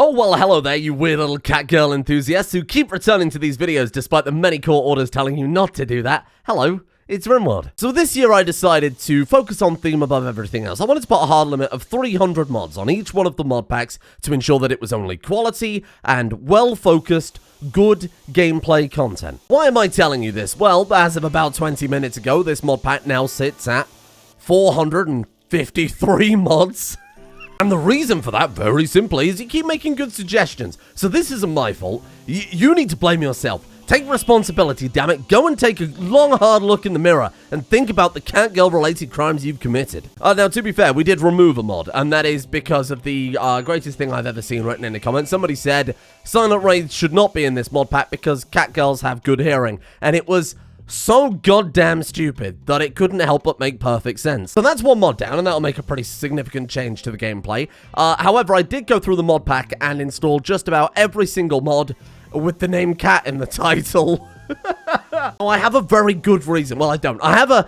Oh, well, hello there, you weird little cat girl enthusiasts who keep returning to these videos despite the many court orders telling you not to do that. Hello, it's Rimworld. So this year I decided to focus on theme above everything else. I wanted to put a hard limit of 300 mods on each one of the mod packs to ensure that it was only quality and well-focused, good gameplay content. Why am I telling you this? Well, as of about 20 minutes ago, this mod pack now sits at 453 mods. And the reason for that, very simply, is you keep making good suggestions. So this isn't my fault. You need to blame yourself. Take responsibility, damn it. Go and take a long, hard look in the mirror and think about the cat girl-related crimes you've committed. Now, to be fair, we did remove a mod, and that is because of the greatest thing I've ever seen written in the comments. Somebody said silent raids should not be in this mod pack because cat girls have good hearing, and it was so goddamn stupid that it couldn't help but make perfect sense. So that's one mod down, and that'll make a pretty significant change to the gameplay. However, I did go through the mod pack and install just about every single mod with the name cat in the title. Oh, I have a very good reason. Well, I don't. I have a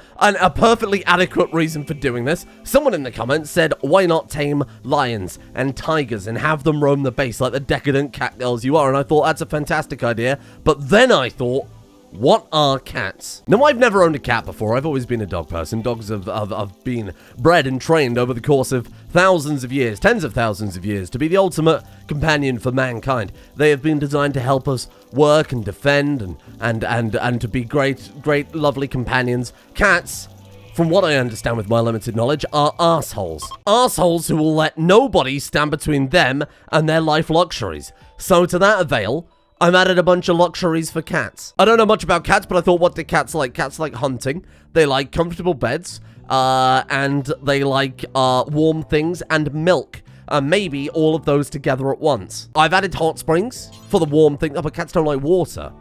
perfectly adequate reason for doing this. Someone in the comments said, why not tame lions and tigers and have them roam the base like the decadent cat girls you are? And I thought, that's a fantastic idea. But then I thought, what are cats? Now, I've never owned a cat before. I've always been a dog person. Dogs have been bred and trained over the course of thousands of years, tens of thousands of years, to be the ultimate companion for mankind. They have been designed to help us work and defend and to be great, lovely companions. Cats, from what I understand with my limited knowledge, are arseholes. Arseholes who will let nobody stand between them and their life luxuries. So to that avail, I've added a bunch of luxuries for cats. I don't know much about cats, but I thought, what do cats like? Cats like hunting. They like comfortable beds, and they like warm things and milk. Maybe all of those together at once. I've added hot springs for the warm thing. Oh, but cats don't like water.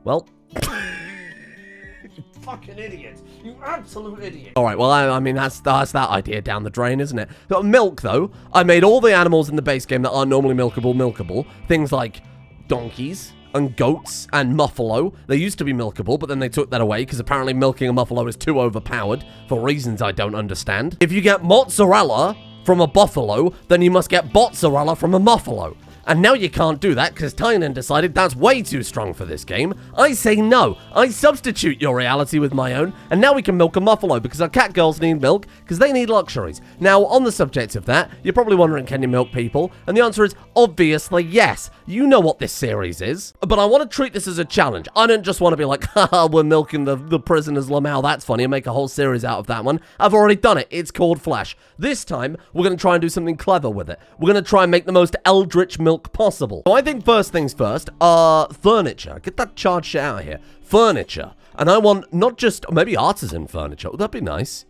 Well, you fucking idiot. You absolute idiot. All right, well, I mean, that's that idea down the drain, isn't it? But milk, though. I made all the animals in the base game that are normally milkable. Things like donkeys and goats and muffalo. They used to be milkable, but then they took that away because apparently milking a muffalo is too overpowered for reasons I don't understand. If you get mozzarella from a buffalo, then you must get botzarella from a muffalo. And now you can't do that because Tynan decided that's way too strong for this game. I say no. I substitute your reality with my own, and now we can milk a muffalo because our cat girls need milk because they need luxuries. Now, on the subject of that, you're probably wondering, can you milk people? And the answer is obviously yes. You know what this series is. But I want to treat this as a challenge. I don't just want to be like, haha, we're milking the prisoners Lamau, that's funny, and make a whole series out of that one. I've already done it. It's called Flash. This time, we're going to try and do something clever with it. We're going to try and make the most Eldritch milk possible. So I think first things first, furniture. Get that charged shit out of here. Furniture. And I want not just, maybe artisan furniture. Would that be nice?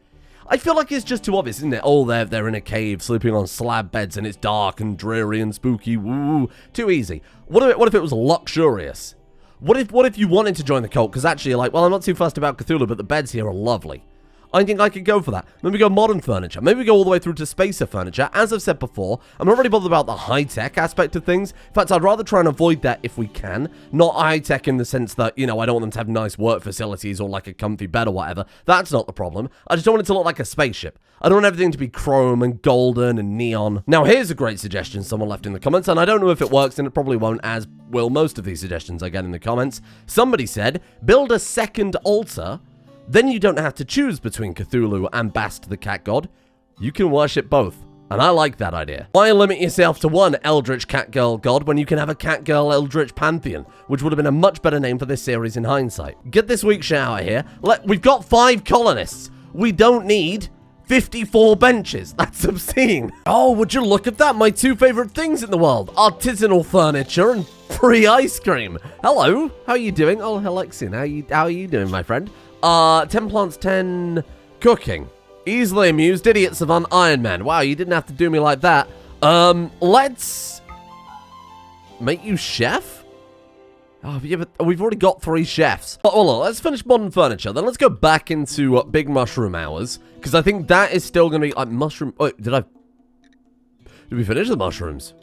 I feel like it's just too obvious, isn't it? Oh, they're in a cave sleeping on slab beds and it's dark and dreary and spooky. Woo, too easy. What if it was luxurious? What if you wanted to join the cult? Because actually you're like, well, I'm not too fussed about Cthulhu, but the beds here are lovely. I think I could go for that. Maybe go modern furniture. Maybe we go all the way through to spacer furniture. As I've said before, I'm not really bothered about the high-tech aspect of things. In fact, I'd rather try and avoid that if we can. Not high-tech in the sense that, you know, I don't want them to have nice work facilities or like a comfy bed or whatever. That's not the problem. I just don't want it to look like a spaceship. I don't want everything to be chrome and golden and neon. Now, here's a great suggestion someone left in the comments, and I don't know if it works, and it probably won't, as will most of these suggestions I get in the comments. Somebody said, build a second altar. Then you don't have to choose between Cthulhu and Bast the cat god. You can worship both. And I like that idea. Why limit yourself to one Eldritch cat girl god when you can have a cat girl Eldritch pantheon, which would have been a much better name for this series in hindsight. Get this week's shout out here. We've got 5 colonists. We don't need 54 benches. That's obscene. Oh, would you look at that? My 2 favorite things in the world. Artisanal furniture and free ice cream. Hello. How are you doing? Oh, Alexian. How are you doing, my friend? 10 plants, 10 cooking. Easily amused, idiot savant Iron Man. Wow, you didn't have to do me like that. Let's make you chef? Oh, yeah, but we've already got 3 chefs. Oh, look, let's finish modern furniture. Then let's go back into big mushroom hours. Because I think that is still going to be like mushroom. Wait, did we finish the mushrooms?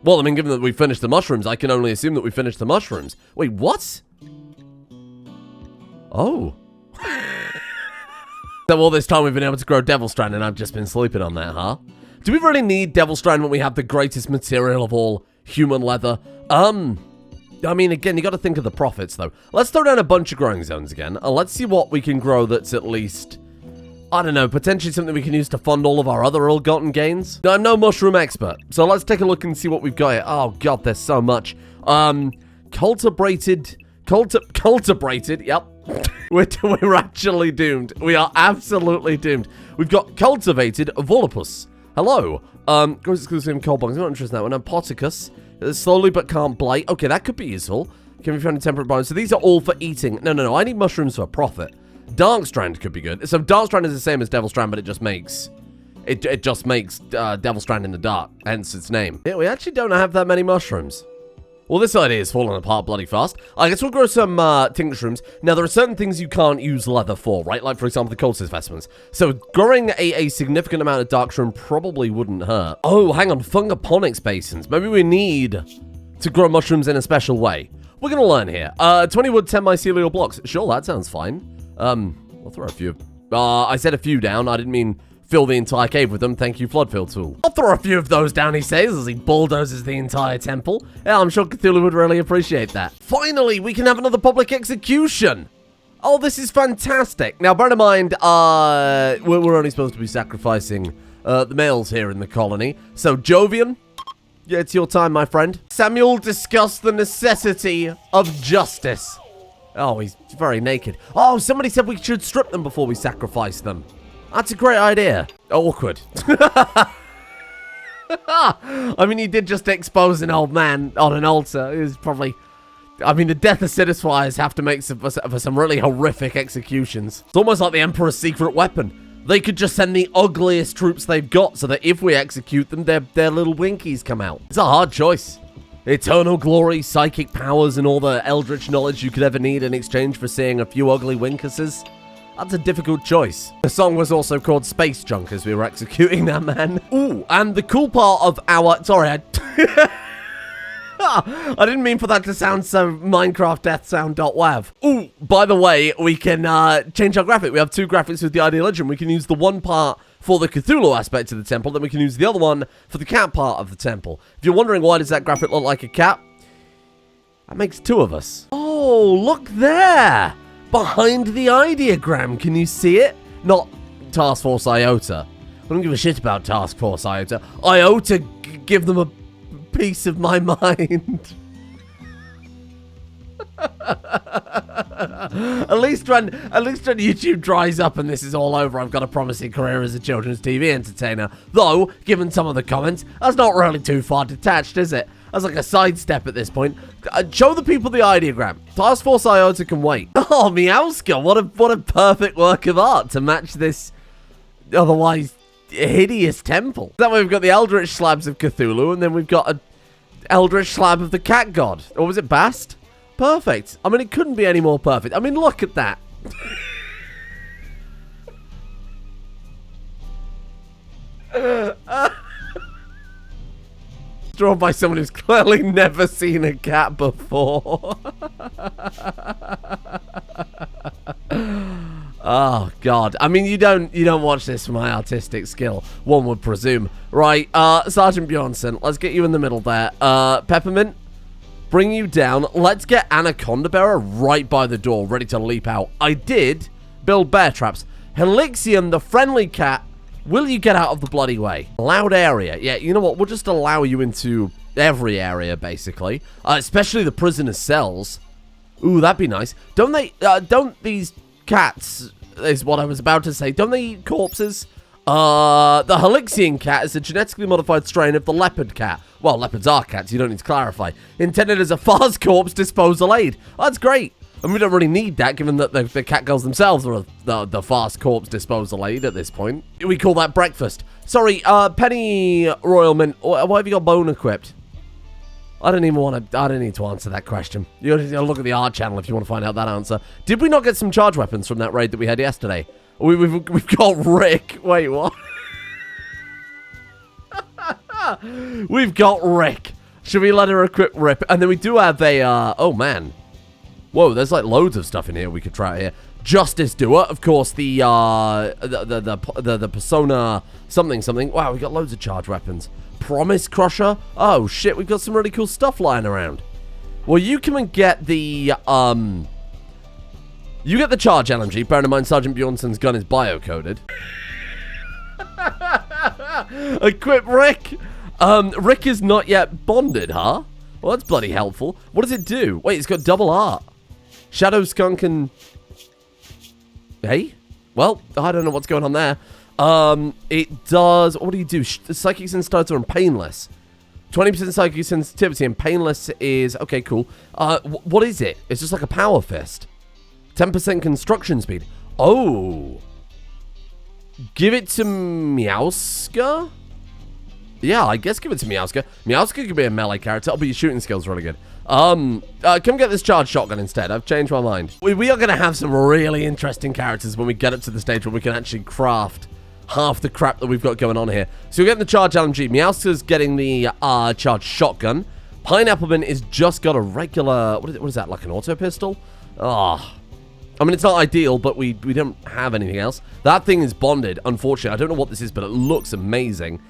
Well, I mean, given that we finished the mushrooms, I can only assume that we finished the mushrooms. Wait, what? Oh. So all this time we've been able to grow Devil Strand and I've just been sleeping on that, huh? Do we really need Devil Strand when we have the greatest material of all, human leather? I mean, again, you got to think of the profits, though. Let's throw down a bunch of growing zones again, and let's see what we can grow that's at least, I don't know, potentially something we can use to fund all of our other ill-gotten gains. Now, I'm no mushroom expert, so let's take a look and see what we've got here. Oh, God, there's so much. Cultivated, yep. We're actually doomed. We are absolutely doomed. We've got cultivated volupus. Hello. Grows exclusive cold bongs. I'm not interested in that one. Apoticus. Slowly but can't blight. Okay, that could be useful. Can be found in temperate bones. So these are all for eating. No. I need mushrooms for profit. Dark Strand could be good. So Dark Strand is the same as Devil Strand, but it just makes Devil Strand in the dark. Hence its name. Yeah, we actually don't have that many mushrooms. Well, this idea is falling apart bloody fast. I guess we'll grow some tincture. Now, there are certain things you can't use leather for, right? Like, for example, the cultist vestments. So, growing a significant amount of dark shroom probably wouldn't hurt. Oh, hang on. Fungoponics basins. Maybe we need to grow mushrooms in a special way. We're going to learn here. 20 wood, 10 mycelial blocks. Sure, that sounds fine. I'll throw a few. I said a few down. I didn't mean fill the entire cave with them. Thank you, Floodfill tool. I'll throw a few of those down, he says, as he bulldozes the entire temple. Yeah, I'm sure Cthulhu would really appreciate that. Finally, we can have another public execution. Oh, this is fantastic. Now, bear in mind, we're only supposed to be sacrificing the males here in the colony. So, Jovian, yeah, it's your time, my friend. Samuel discussed the necessity of justice. Oh, he's very naked. Oh, somebody said we should strip them before we sacrifice them. That's a great idea. Awkward. I mean, he did just expose an old man on an altar. It was probably... I mean, the death of Citizeners have to make for some really horrific executions. It's almost like the Emperor's secret weapon. They could just send the ugliest troops they've got so that if we execute them, their little winkies come out. It's a hard choice. Eternal glory, psychic powers, and all the Eldritch knowledge you could ever need in exchange for seeing a few ugly winkuses. That's a difficult choice. The song was also called Space Junk as we were executing that man. Ooh, and the cool part of our... Sorry, I didn't mean for that to sound so Minecraft death sound.wav. Ooh, by the way, we can change our graphic. We have two graphics with the Ideal Legend. We can use the one part for the Cthulhu aspect of the temple, then we can use the other one for the cat part of the temple. If you're wondering why does that graphic look like a cat, that makes two of us. Oh, look there! Behind the ideogram, can you see it? Not Task Force Iota. I don't give a shit about Task Force Iota. Iota give them a piece of my mind. At least when YouTube dries up and this is all over, I've got a promising career as a children's TV entertainer. Though, given some of the comments, that's not really too far detached, is it? That's like a sidestep at this point. Show the people the ideogram. Task Force Iota can wait. Oh, Meowska, what a perfect work of art to match this otherwise hideous temple. That way we've got the Eldritch slabs of Cthulhu, and then we've got an Eldritch slab of the cat god. Or was it Bast? Perfect. I mean, it couldn't be any more perfect. I mean, look at that. Drawn by someone who's clearly never seen a cat before. Oh God! I mean, you don't watch this for my artistic skill. One would presume, right? Sergeant Bjornson, let's get you in the middle there. Peppermint, bring you down. Let's get Anaconda Bearer right by the door, ready to leap out. I did build bear traps. Helixian, the friendly cat. Will you get out of the bloody way? Loud area. Yeah, you know what? We'll just allow you into every area, basically. Especially the prisoner's cells. Ooh, that'd be nice. Don't these cats, is what I was about to say, don't they eat corpses? The Helixian cat is a genetically modified strain of the leopard cat. Well, leopards are cats, you don't need to clarify. Intended as a fast corpse disposal aid. Oh, that's great. And we don't really need that, given that the cat girls themselves are the fast corpse disposal aid at this point. We call that breakfast. Sorry, Penny Royalman, why have you got bone equipped? I don't need to answer that question. You gotta look at the art channel if you want to find out that answer. Did we not get some charge weapons from that raid that we had yesterday? We've got Rick. Wait, what? We've got Rick. Should we let her equip Rip? And then we do have a, oh man. Whoa, there's like loads of stuff in here we could try out here. Justice Doer, of course, the persona something. Wow, we got loads of charge weapons. Promise Crusher. Oh shit, we've got some really cool stuff lying around. Well, you come and get the you get the charge LMG. Bear in mind, Sergeant Bjornson's gun is bio-coded. Equip Rick. Rick is not yet bonded, huh? Well, that's bloody helpful. What does it do? Wait, it's got double art. Shadow Skunk and... Hey? Well, I don't know what's going on there. It does... What do you do? Psychic Sensitivity and Painless. 20% Psychic Sensitivity and Painless is... Okay, cool. What is it? It's just like a Power Fist. 10% Construction Speed. Oh. Give it to Meowska? Yeah, I guess give it to Meowska. Meowska could be a melee character. I'll be your shooting skills really good. Come get this charge shotgun instead. I've changed my mind. We are going to have some really interesting characters when we get up to the stage where we can actually craft half the crap that we've got going on here. So we're getting the charge LMG. Meowska's getting the charge shotgun. Pineappleman is just got a regular... What is that, like an auto pistol? Ah... I mean, it's not ideal, but we don't have anything else. That thing is bonded, unfortunately. I don't know what this is, but it looks amazing.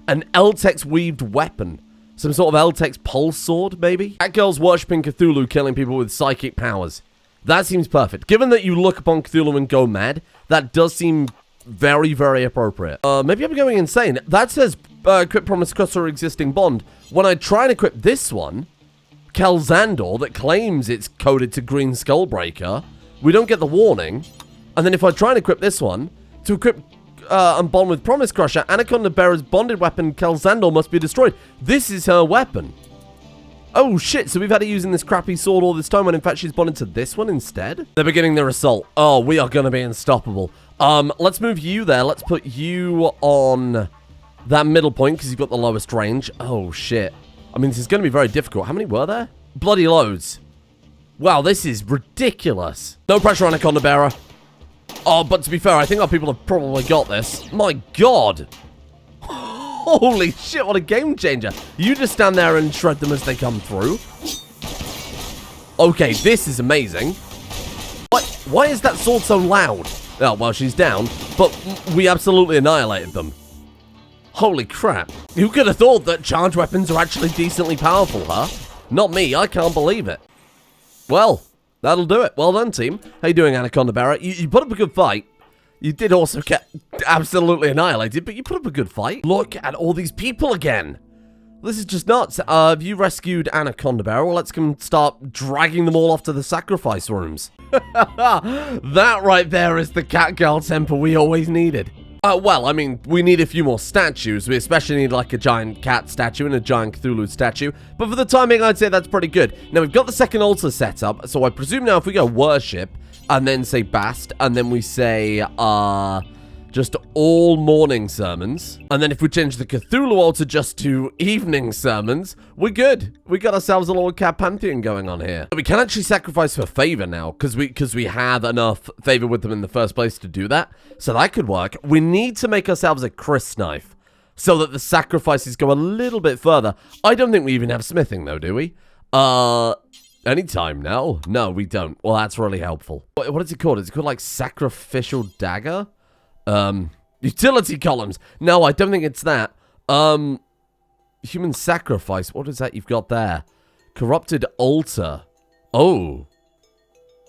An Eltex weaved weapon. Some sort of Eltex pulse sword, maybe? That girl's worshipping Cthulhu, killing people with psychic powers. That seems perfect. Given that you look upon Cthulhu and go mad, that does seem very, very appropriate. Maybe I'm going insane. That says, equip Promise Crusher existing bond. When I try and equip this one, Kelzandor, that claims it's coded to Green Skullbreaker... We don't get the warning. And then if I try and equip this one, to equip and bond with Promise Crusher, Anaconda Bearer's bonded weapon, Kelzandor, must be destroyed. This is her weapon. Oh shit, so we've had her using this crappy sword all this time when in fact she's bonded to this one instead? They're beginning their assault. Oh, we are going to be unstoppable. Let's move you there. Let's put you on that middle point because you've got the lowest range. Oh shit. I mean, this is going to be very difficult. How many were there? Bloody loads. Wow, this is ridiculous. No pressure on Anaconda Bearer. Oh, but to be fair, I think our people have probably got this. My god. Holy shit, what a game changer. You just stand there and shred them as they come through. Okay, this is amazing. What? Why is that sword so loud? Oh, well, she's down, but we absolutely annihilated them. Holy crap. Who could have thought that charge weapons are actually decently powerful, huh? Not me, I can't believe it. Well, that'll do it. Well done, team. How you doing, Anaconda Bearer? You put up a good fight. You did also get absolutely annihilated, but you put up a good fight. Look at all these people again. This is just nuts. Have you rescued Anaconda Bearer? Well, let's come start dragging them all off to the sacrifice rooms. That right there is the cat girl temple we always needed. Well, I mean, we need a few more statues. We especially need, like, a giant cat statue and a giant Cthulhu statue. But for the timing, I'd say that's pretty good. Now, we've got the second altar set up. So I presume now if we go worship, and then say Bast, and then we say, just all morning sermons. And then if we change the Cthulhu altar just to evening sermons, we're good. We got ourselves a little cat pantheon going on here. We can actually sacrifice for favor now, because we have enough favor with them in the first place to do that. So that could work. We need to make ourselves a Chris knife, so that the sacrifices go a little bit further. I don't think we even have smithing, though, do we? Anytime now? No, we don't. Well, that's really helpful. What is it called? Is it called, like, Sacrificial Dagger? Utility columns. No, I don't think it's that. Human sacrifice. What is that you've got there? Corrupted altar. Oh.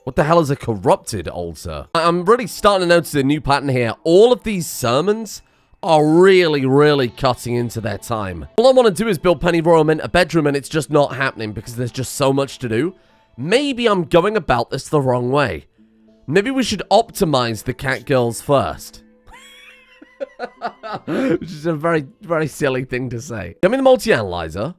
What the hell is a corrupted altar? I'm really starting to notice a new pattern here. All of these sermons are really, really cutting into their time. All I want to do is build Penny Royal Mint a bedroom, and it's just not happening because there's just so much to do. Maybe I'm going about this the wrong way. Maybe we should optimize the cat girls first. Which is a very, very silly thing to say. Give me the multi-analyzer.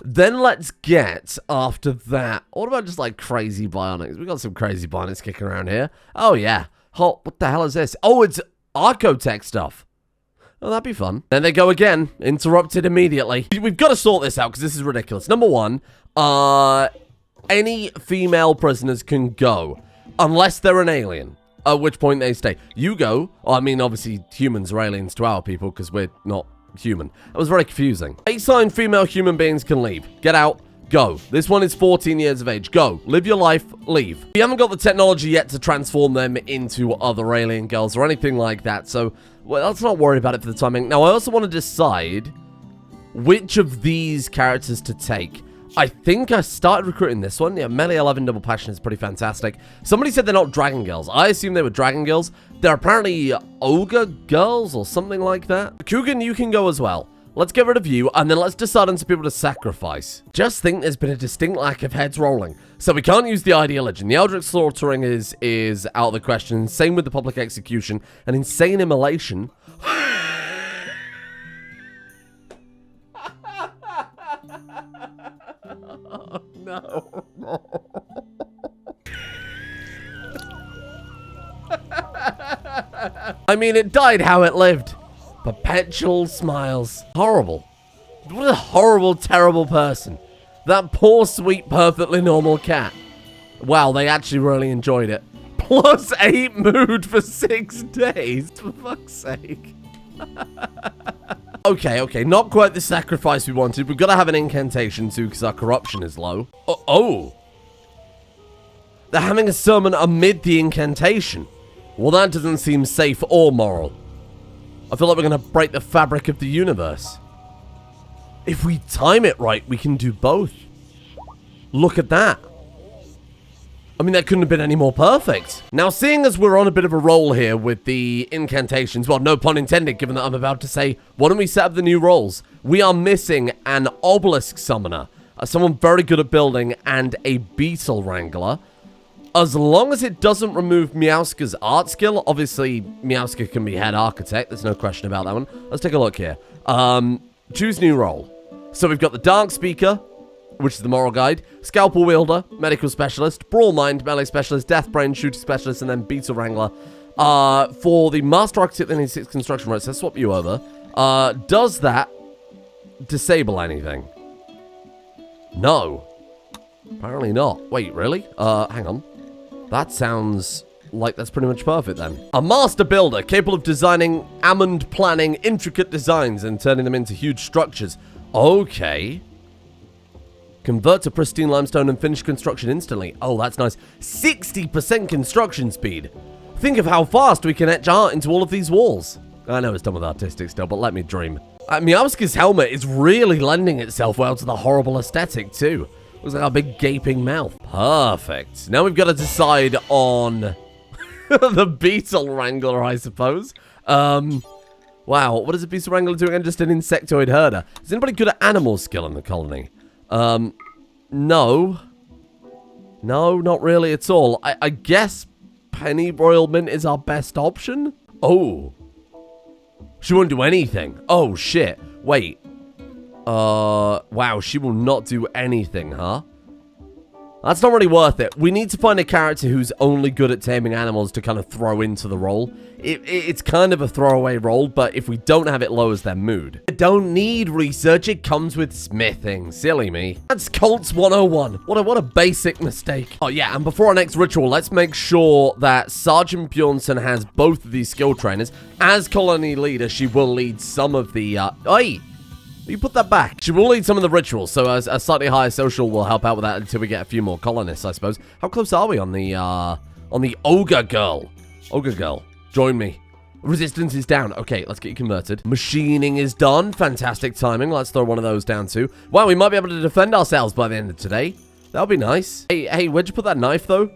Then let's get, after that, what about just like crazy bionics? We got some crazy bionics kicking around here. Oh, yeah. Oh, what the hell is this? Oh, it's Archotech stuff. Oh, that'd be fun. Then they go again. Interrupted immediately. We've got to sort this out because this is ridiculous. Number one, any female prisoners can go. Unless they're an alien. At which point they stay. You go. I mean, obviously, humans are aliens to our people because we're not human. That was very confusing. 8 sign female human beings can leave. Get out. Go. This one is 14 years of age. Go. Live your life. Leave. We haven't got the technology yet to transform them into other alien girls or anything like that, so well, let's not worry about it for the timing. Now, I also want to decide which of these characters to take. I think I started recruiting this one. Yeah, melee 11 double passion is pretty fantastic. Somebody said they're not dragon girls. I assume they were dragon girls. They're apparently Uuugggg girls or something like that. Coogan, you can go as well. Let's get rid of you, and then let's decide on some people to sacrifice. Just think there's been a distinct lack of heads rolling. So we can't use the ideology. The Eldritch slaughtering is out of the question. Same with the public execution. An insane immolation. No. I mean, it died how it lived. Perpetual smiles. Horrible. What a horrible, terrible person. That poor, sweet, perfectly normal cat. Wow, they actually really enjoyed it. +8 mood for 6 days. For fuck's sake. Okay, not quite the sacrifice we wanted. We've got to have an incantation too, because our corruption is low. Oh. They're having a sermon amid the incantation. Well, that doesn't seem safe or moral. I feel like we're going to break the fabric of the universe. If we time it right, we can do both. Look at that. I mean, that couldn't have been any more perfect. Now, seeing as we're on a bit of a roll here with the incantations, well, no pun intended, given that I'm about to say, why don't we set up the new roles? We are missing an obelisk summoner, someone very good at building, and a beetle wrangler. As long as it doesn't remove Meowska's art skill, obviously, Meowska can be head architect. There's no question about that one. Let's take a look here. Choose new role. So we've got the Dark Speaker, which is the moral guide, Scalpel Wielder, Medical Specialist, Brawl Mind, Melee Specialist, Death Brain, Shooting Specialist, and then Beetle Wrangler. For the Master Architect that needs 6 construction rights, let's swap you over. Does that disable anything? No. Apparently not. Wait, really? Hang on. That sounds like that's pretty much perfect then. A Master Builder, capable of designing, almond planning, intricate designs and turning them into huge structures. Okay. Convert to pristine limestone and finish construction instantly. Oh, that's nice. 60% construction speed. Think of how fast we can etch art into all of these walls. I know it's done with artistic still, but let me dream. Meowska's helmet is really lending itself well to the horrible aesthetic too. Looks like a big gaping mouth. Perfect. Now we've got to decide on the Beetle Wrangler, I suppose. Wow, what is a Beetle Wrangler doing? I'm just an insectoid herder. Is anybody good at animal skill in the colony? No. No, not really at all. I guess Penny Royal Mint is our best option? Oh. She won't do anything. Oh, shit. Wait. Wow, she will not do anything, huh? That's not really worth it. We need to find a character who's only good at taming animals to kind of throw into the role. It's kind of a throwaway role, but if we don't have it, lowers their mood. I don't need research, it comes with smithing. Silly me. That's Cults 101. What a basic mistake. Oh yeah, and before our next ritual, let's make sure that Sergeant Bjornson has both of these skill trainers. As colony leader, she will lead some of the, you put that back. She will lead some of the rituals, so a slightly higher social will help out with that until we get a few more colonists, I suppose. How close are we on the Uuugggg girl? Uuugggg girl, join me. Resistance is down. Okay, let's get you converted. Machining is done. Fantastic timing. Let's throw one of those down too. Wow, we might be able to defend ourselves by the end of today. That'll be nice. Hey, where'd you put that knife, though?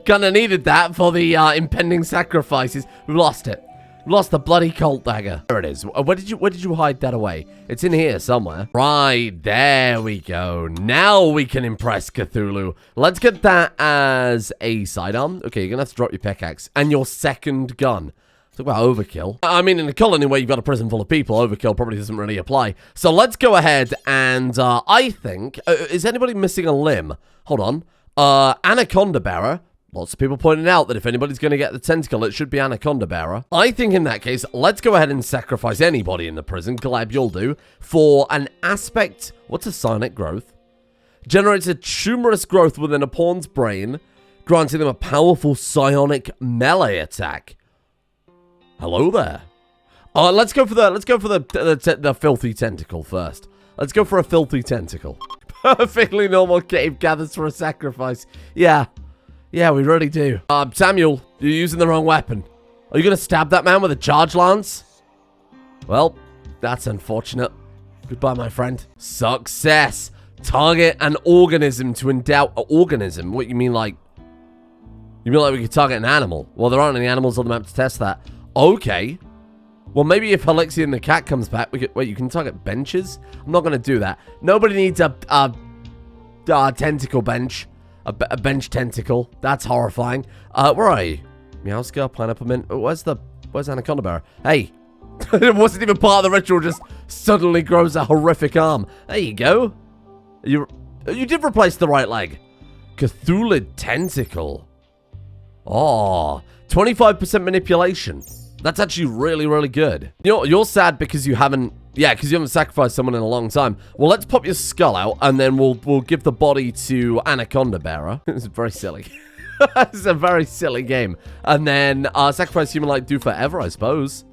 Kinda needed that for the impending sacrifices. We've lost it. Lost the bloody Colt dagger. There it is. Where did you hide that away? It's in here somewhere. Right, there we go. Now we can impress Cthulhu. Let's get that as a sidearm. Okay, you're gonna have to drop your pickaxe. And your second gun. Talk about overkill. I mean, in a colony where you've got a prison full of people, overkill probably doesn't really apply. So let's go ahead and, I think... is anybody missing a limb? Hold on. Anaconda Bearer. Lots of people pointing out that if anybody's going to get the tentacle, it should be Anaconda Bearer. I think in that case, let's go ahead and sacrifice anybody in the prison, Gleb, you'll do, for an aspect... What's a psionic growth? Generates a tumorous growth within a pawn's brain, granting them a powerful psionic melee attack. Hello there. Let's go for the filthy tentacle first. Let's go for a filthy tentacle. Perfectly normal cave gathers for a sacrifice. Yeah. Yeah, we really do. Samuel, you're using the wrong weapon. Are you going to stab that man with a charge lance? Well, that's unfortunate. Goodbye, my friend. Success. Target an organism to endow... An organism? What, you mean like... You mean like we could target an animal? Well, there aren't any animals on the map to test that. Okay. Well, maybe if Alexia and the cat comes back, we could... Wait, you can target benches? I'm not going to do that. Nobody needs a tentacle bench. A bench tentacle. That's horrifying. Where are you? Meowska, pineapple mint. Oh, where's Anaconda Bearer? Hey. It wasn't even part of the ritual, just suddenly grows a horrific arm. There you go. You did replace the right leg. Cthulhu Tentacle. Oh, 25% manipulation. That's actually really, really good. You're sad because you haven't... Yeah, because you haven't sacrificed someone in a long time. Well, let's pop your skull out, and then we'll give the body to Anaconda Bearer. It's very silly. It's a very silly game. And then sacrifice human-like do forever, I suppose.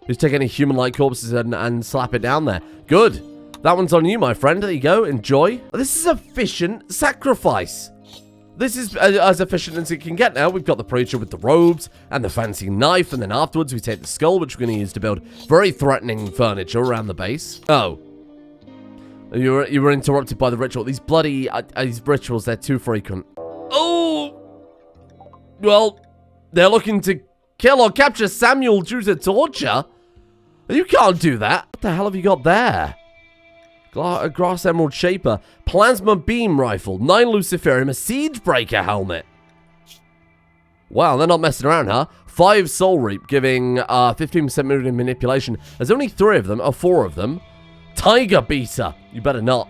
Just take any human-like corpses and slap it down there. Good. That one's on you, my friend. There you go. Enjoy. This is efficient sacrifice. This is as efficient as it can get now. We've got the preacher with the robes and the fancy knife, and then afterwards we take the skull, which we're going to use to build very threatening furniture around the base. Oh. You were interrupted by the ritual. These bloody... these rituals, they're too frequent. Oh! Well, they're looking to kill or capture Samuel due to torture. You can't do that. What the hell have you got there? A grass emerald shaper, plasma beam rifle, 9 luciferium, a siege breaker helmet. Wow, they're not messing around, huh? 5 soul reap, giving 15% manipulation. There's only 3 of them, or 4 of them. Tiger beater. You better not.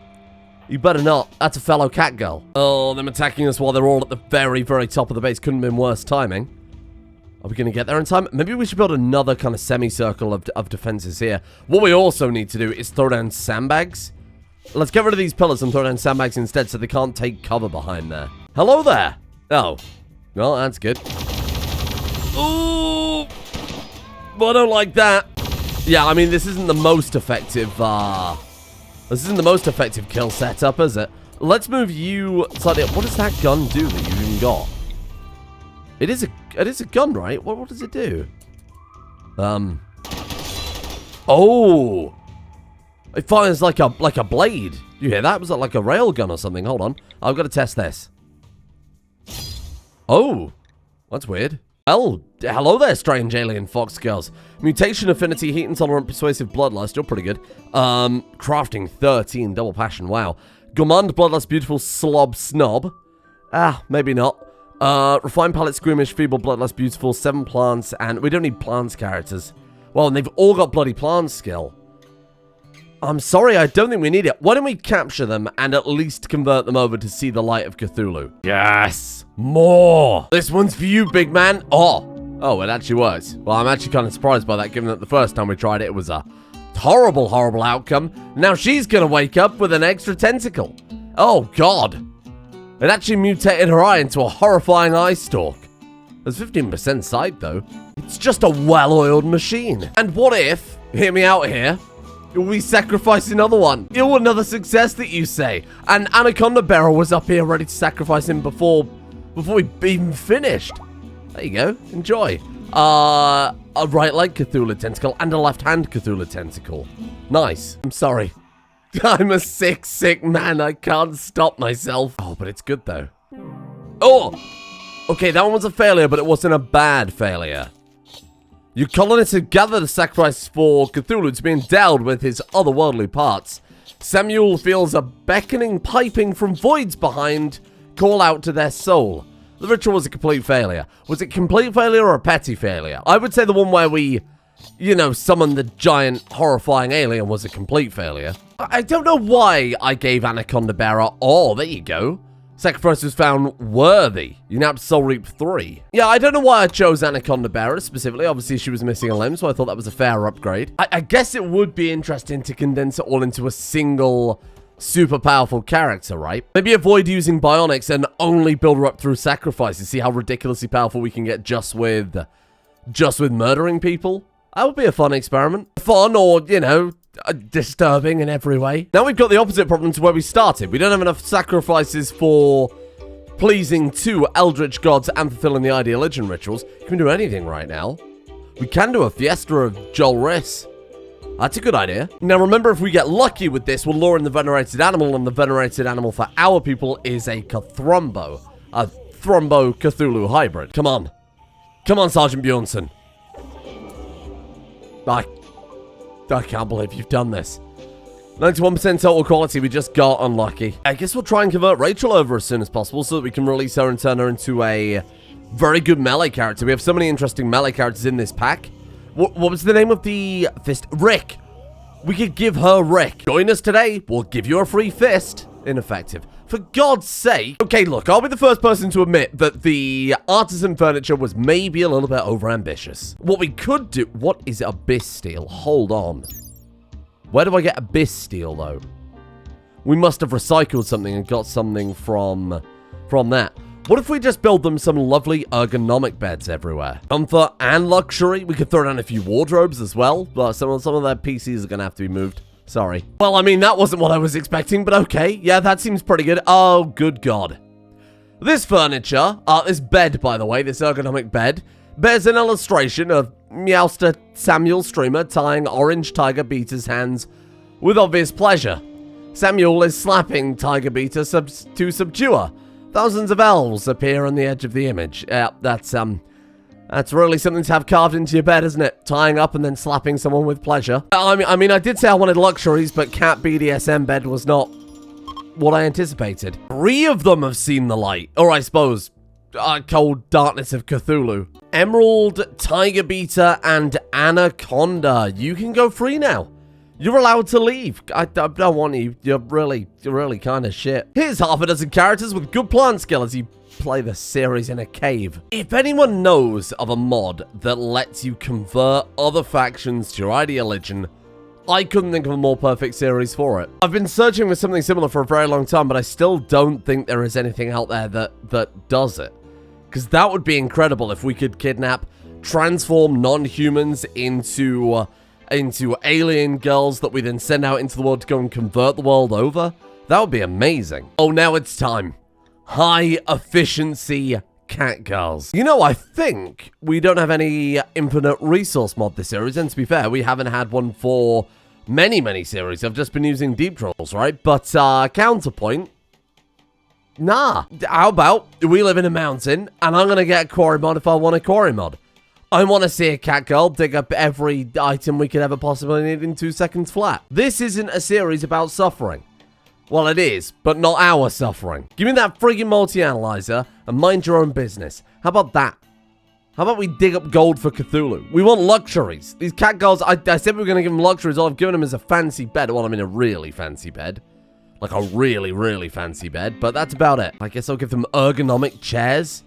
You better not. That's a fellow cat girl. Oh, them attacking us while they're all at the very, very top of the base. Couldn't have been worse timing. Are we going to get there in time? Maybe we should build another kind of semicircle of defenses here. What we also need to do is throw down sandbags. Let's get rid of these pillars and throw down sandbags instead so they can't take cover behind there. Hello there. Oh. Well, that's good. Ooh. Well, I don't like that. Yeah, I mean, this isn't the most effective, this isn't the most effective kill setup, is it? Let's move you slightly up. What does that gun do that you've even got? It is a gun, right? What does it do? Oh! It fires like a blade. You hear that? Was that like a rail gun or something? Hold on. I've got to test this. Oh! That's weird. Oh, hello there, strange alien fox girls. Mutation, affinity, heat intolerant, persuasive, bloodlust. You're pretty good. Crafting 13, double passion. Wow. Gourmand, bloodlust, beautiful, slob, snob. Ah, maybe not. Refined palette, squeamish, feeble, bloodlust, beautiful, 7 plants, and we don't need plants characters. Well, and they've all got bloody plant skill. I'm sorry, I don't think we need it. Why don't we capture them and at least convert them over to see the light of Cthulhu? Yes! More! This one's for you, big man. Oh, it actually works. Well, I'm actually kind of surprised by that, given that the first time we tried it, it was a horrible, horrible outcome. Now she's gonna wake up with an extra tentacle. Oh, God. It actually mutated her eye into a horrifying eye stalk. There's 15% side, though. It's just a well-oiled machine. And what if, hear me out here, we sacrifice another one? Oh, another success that you say. And Anaconda Bearer was up here ready to sacrifice him before we even finished. There you go. Enjoy. A right leg Cthulhu tentacle and a left hand Cthulhu tentacle. Nice. I'm sorry. I'm a sick, sick man. I can't stop myself. Oh, but it's good, though. Oh! Okay, that one was a failure, but it wasn't a bad failure. Your colonists have gathered a sacrifice for Cthulhu to be endowed with his otherworldly parts. Samuel feels a beckoning piping from voids behind call out to their soul. The ritual was a complete failure. Was it complete failure or a petty failure? I would say the one where we, you know, summoned the giant, horrifying alien was a complete failure. I don't know why I gave Anaconda Bearer. Oh, there you go. Sacrifice was found worthy. You now have Soul Reap 3. Yeah, I don't know why I chose Anaconda Bearer specifically. Obviously, she was missing a limb, so I thought that was a fair upgrade. I guess it would be interesting to condense it all into a single super powerful character, right? Maybe avoid using Bionics and only build her up through sacrifice and see how ridiculously powerful we can get just with murdering people. That would be a fun experiment. Fun or, you know, disturbing in every way. Now we've got the opposite problem to where we started. We don't have enough sacrifices for pleasing two Eldritch gods and fulfilling the ideal religion rituals. Can we do anything right now? We can do a fiesta of Jolris. That's a good idea. Now remember, if we get lucky with this, we'll lure in the venerated animal, and the venerated animal for our people is a Cthrombo. A Thrombo Cthulhu hybrid. Come on. Come on, Sergeant Bjornson. I can't believe you've done this. 91% total quality, we just got unlucky. I guess we'll try and convert Rachel over as soon as possible so that we can release her and turn her into a very good melee character. We have so many interesting melee characters in this pack. What was the name of the fist? Rick. We could give her Rick. Join us today, we'll give you a free fist. Ineffective. For God's sake. Okay, look, I'll be the first person to admit that the artisan furniture was maybe a little bit overambitious. What we could do... What is Abyss Steel? Hold on. Where do I get Abyss Steel, though? We must have recycled something and got something from that. What if we just build them some lovely ergonomic beds everywhere? Comfort and luxury. We could throw down a few wardrobes as well, but some of their PCs are going to have to be moved. Sorry. Well, I mean, that wasn't what I was expecting, but okay. Yeah, that seems pretty good. Oh, good God. This furniture, this bed, by the way, this ergonomic bed, bears an illustration of Meowster Samuel Streamer tying orange Tiger Beater's hands with obvious pleasure. Samuel is slapping Tiger Beater to subdue her. Thousands of elves appear on the edge of the image. Yeah, that's really something to have carved into your bed, isn't it? Tying up and then slapping someone with pleasure. I mean, I did say I wanted luxuries, but cat BDSM bed was not what I anticipated. 3 of them have seen the light. Or I suppose, Cold Darkness of Cthulhu. Emerald, Tiger Beater, and Anaconda. You can go free now. You're allowed to leave. I don't want you. You're really kind of shit. Here's half a dozen characters with good plant skill as you play the series in a cave. If anyone knows of a mod that lets you convert other factions to your ideal religion, I couldn't think of a more perfect series for it. I've been searching for something similar for a very long time, but I still don't think there is anything out there that does it. Because that would be incredible if we could kidnap, transform non-humans into alien girls that we then send out into the world to go and convert the world over. That would be amazing. Oh, now it's time. High efficiency cat girls. You know, I think we don't have any infinite resource mod this series, and to be fair, we haven't had one for many series. I've just been using deep trolls, right? But counterpoint, nah. How about we live in a mountain and I'm gonna get a quarry mod if I want a quarry mod. I want to see a cat girl dig up every item we could ever possibly need in 2 seconds flat. This isn't a series about suffering. Well, it is, but not our suffering. Give me that friggin' multi-analyzer and mind your own business. How about that? How about we dig up gold for Cthulhu? We want luxuries. These cat girls, I said we were going to give them luxuries. All I've given them is a fancy bed. Well, I mean a really fancy bed. Like a really fancy bed, but that's about it. I guess I'll give them ergonomic chairs.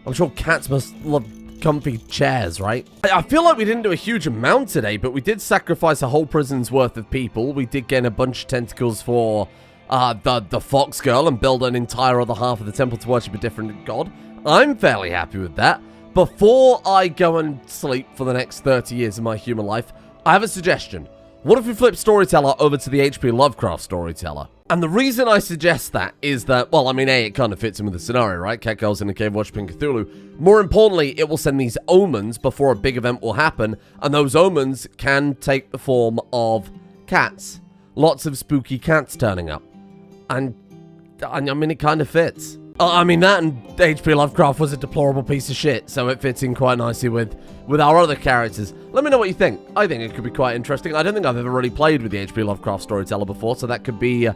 I'm sure cats must love comfy chairs, right? I feel like we didn't do a huge amount today, but we did sacrifice a whole prison's worth of people. We did gain a bunch of tentacles for the fox girl and build an entire other half of the temple to worship a different god. I'm fairly happy with that. Before I go and sleep for the next 30 years of my human life, I have a suggestion. What if we flip Storyteller over to the HP Lovecraft Storyteller? And the reason I suggest that is that, well, I mean, A, it kind of fits in with the scenario, right? Cat girls in a cave worshipping Cthulhu. More importantly, it will send these omens before a big event will happen, and those omens can take the form of cats. Lots of spooky cats turning up. And I mean, it kind of fits. I mean, that and HP Lovecraft was a deplorable piece of shit, so it fits in quite nicely with our other characters. Let me know what you think. I think it could be quite interesting. I don't think I've ever really played with the HP Lovecraft Storyteller before, so that could be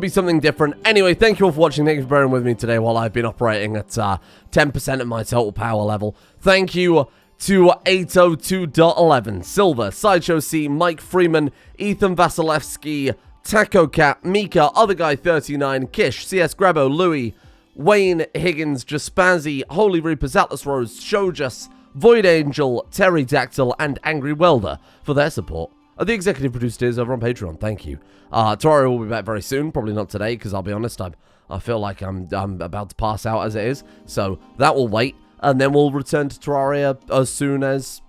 something different. Anyway, thank you all for watching. Thank you for bearing with me today while I've been operating at 10% of my total power level. Thank you to 802.11, Silver, Sideshow C, Mike Freeman, Ethan Vasilevsky, Taco Cat, Mika, Other Guy 39, Kish, CS Grabo, Louis, Wayne Higgins, Jaspazzy, Holy Reapers, Atlas Rose, Shojas, Void Angel, Terry Dactyl, and Angry Welder for their support. The executive producers over on Patreon, thank you. Terraria will be back very soon, probably not today, because I'll be honest, I feel like I'm about to pass out as it is, so that will wait, and then we'll return to Terraria as soon as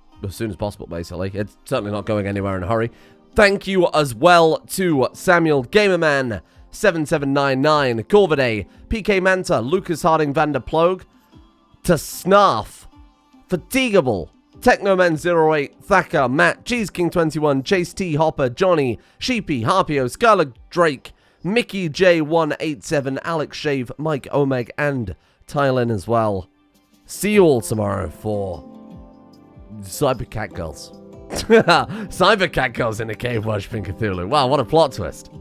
possible, basically. It's certainly not going anywhere in a hurry. Thank you as well to Samuel Gamerman 7799, Corviday, PK Manta, Lucas Harding Vander Plogue, to Snarf, Fatigable, Technoman08, Thacker, Matt, Cheeseking21, Chase T, Hopper, Johnny, Sheepy, Harpio, Scarlet Drake, Mickey J187, Alex Shave, Mike Omeg, and Tylin as well. See you all tomorrow for Cyber Cat Girls. Cyber Cat Girls in a cave worshipping Cthulhu. Wow, what a plot twist.